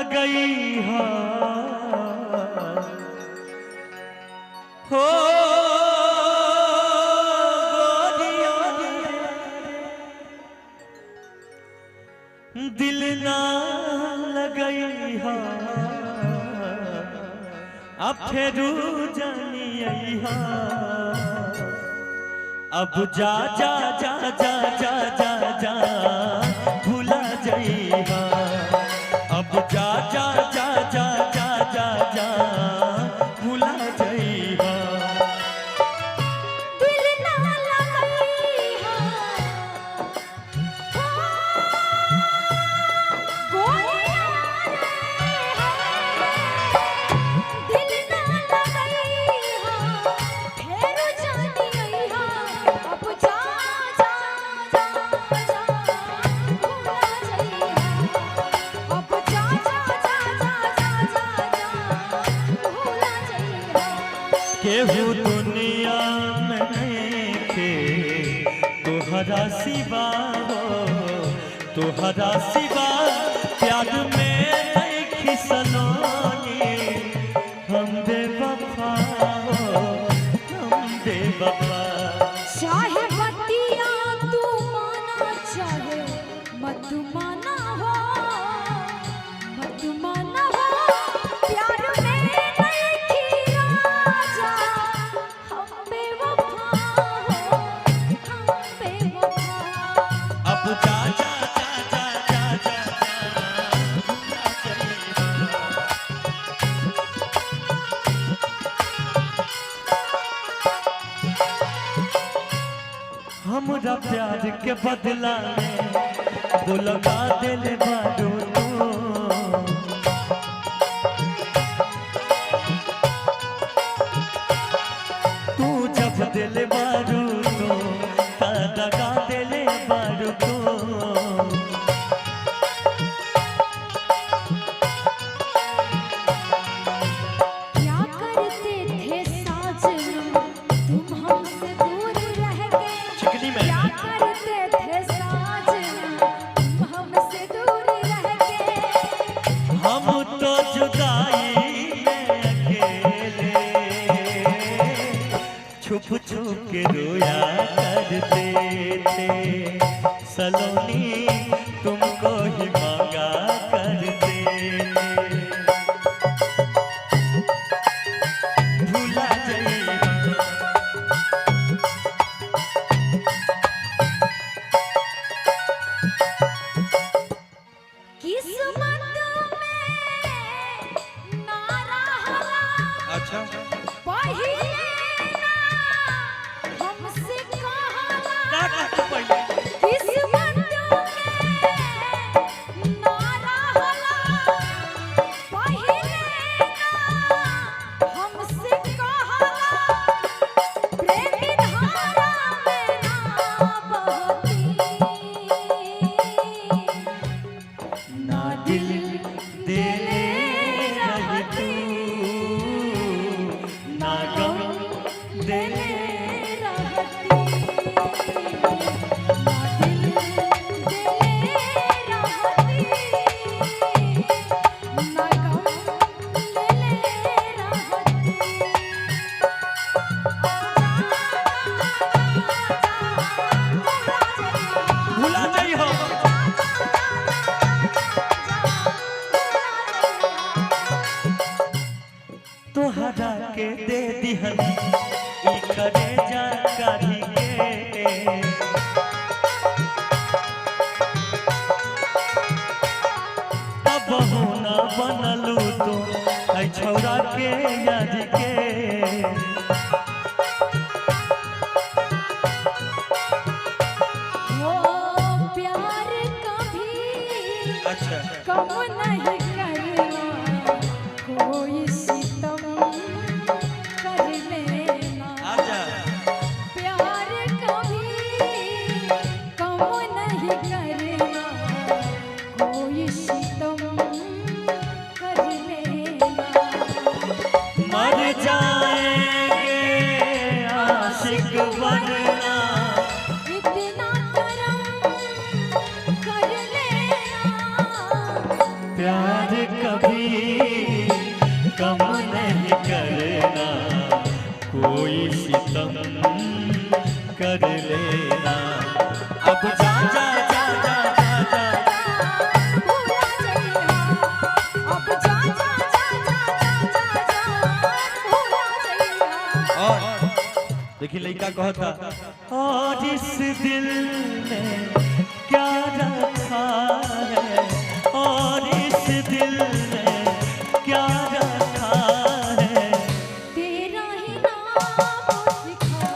लगई हा हो दिल ना लगई हा अब फेरू जानी हा अब जा जा जा जा जा जा जा भूला जइहा अब जा जा जा जा जा जा जा भूला जइहा दिल ना लगइहा गोरिया रे दिल ना लगइहा फेरू जानी अइहा अब जा जा जा जा भूला जइहा अब जा जा जा जा जा जा भूला जइहा केहू दुनिया में नइखे तोहरा सिवा हो तोहरा सिवा प्यार में नइखी सलोनी हम बेवफा हो हम बेवफा चाहे बतिया तू माना चाहे मत माना हो प्यार में नहीं थी राजा हम बेवफा हो हम बेवफा अब जा जा जा जा जा जा हमरा प्यार के बदला में वो लगा दिल बारू तू जब दिल बारू तो दगा दिल बारू तो क्या करते थे साजना तुम हमसे दूर रह गए चिकनी में क्या करते थे साजना तुम हमसे दूर रह गए हम तो जुदाई में अकेले छुप छुप के रोया करते थे सलोनी तुमको ही मांगा करते थे भूला जइहा किस्मत में ना रहला अच्छा पहिले ना हमसे कहला ना कहते पहले किस्मत में ना रहला पहिले ना हमसे कहला प्रेम धारा में ना बहती ना दिल देले रही तू ना गम देले भूला जइहा तोहरा के दे दिहन ई करे जा काढ़ी के तब हो ना बनलू तो ऐ छौरा के याद के प्यार कभी अच्छा कम नहीं करना कोई सितम कर लेना आजा प्यार कभी कम नहीं करना कोई सितम कर लेना मर जाएंगे आशिक बनना इतना करम कर लेना प्यार प्यार कभी कम नहीं करना, कोई सितम कर लेना। अब जा जा जा जा जा जा भूला जइहा, अब जा जा जा जा जा जा जा भूला जइहा। और देखिए लड़का कहता, और इस दिल में क्या रखा है, और इस दिल में क्या रखा है, तेरा ही नाम लिखा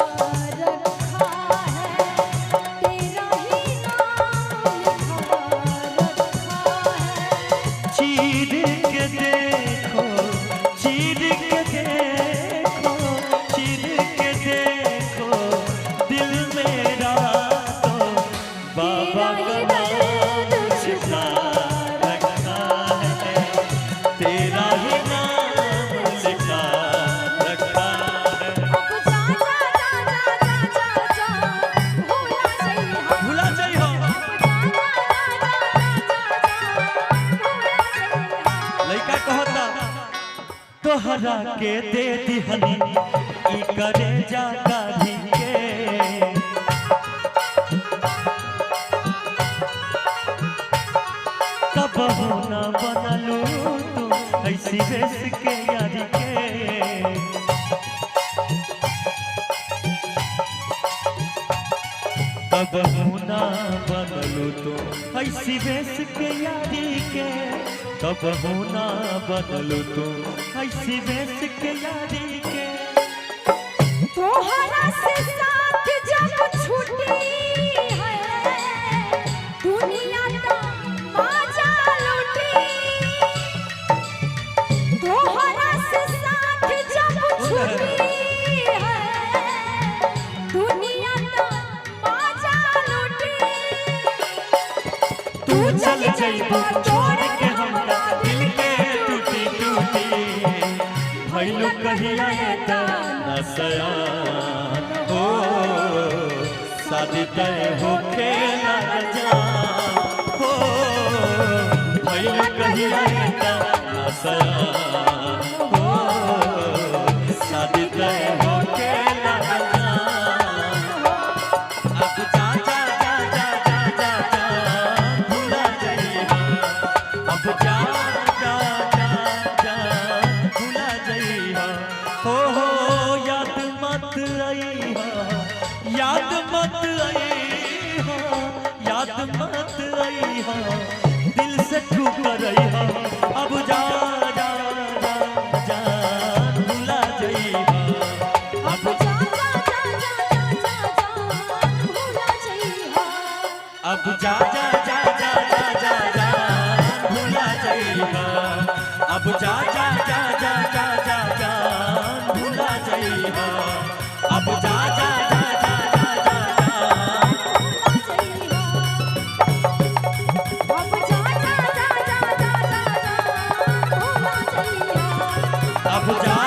रखा है, तेरा ही नाम लिखा रखा है। चीर के देखो, चीर के देखो, चीर के देखो दिल मेरा तो बाबा का नाम लिखा रखा है, तेरा ही नाम लिखा रखा है। अब जा जा जा जा जा जा जा भूला जइहा, भूला जइहा। अब जा जा जा जा जा जा भूला जइहा। लइका कहता, तोहरा के दे दिहनी ई करे जा गाधी के, कबहू न बनलू तू ऐसी बेस के यारी के, कबहू न बनलू तू ऐसी बेस के यारी के, कबहू न बनलू तू ऐसी बेस के यारी के। तोहरा से साथ जब छूटी है दुनिया तो बाजा लूटी, तोहरा से साथ जब छूटी है दुनिया तो बाजा लूटी। तू चल जइबू छोड़ के हमरा दिल के टूटी टूटी, भइलू कहिया एतना सयान हो, शादी तय होके लग जा हो, भइलू कहिया एतना सयान हो, शादी तय होके लग जा। अब जा जा जा जा जा जा जा भूला जइहा, अब जा जा जा जा भूला जइहा। हो याद मत आइहा, याद मत आइहा, याद मत आइहा, दिल से ठुकर आइहा। अब जा जा जा जा भूला जइहा, अब जा जा जा जा जा जा जा भूला जइहा, अब जा जा जा जा जा जा जा भूला जइहा, अब जा जा जा जा जा जा जा भूला जइहा, अब जा जा जा जा जा जा जा अब जा जा जा जा जा जा भूला जइहा। अब जा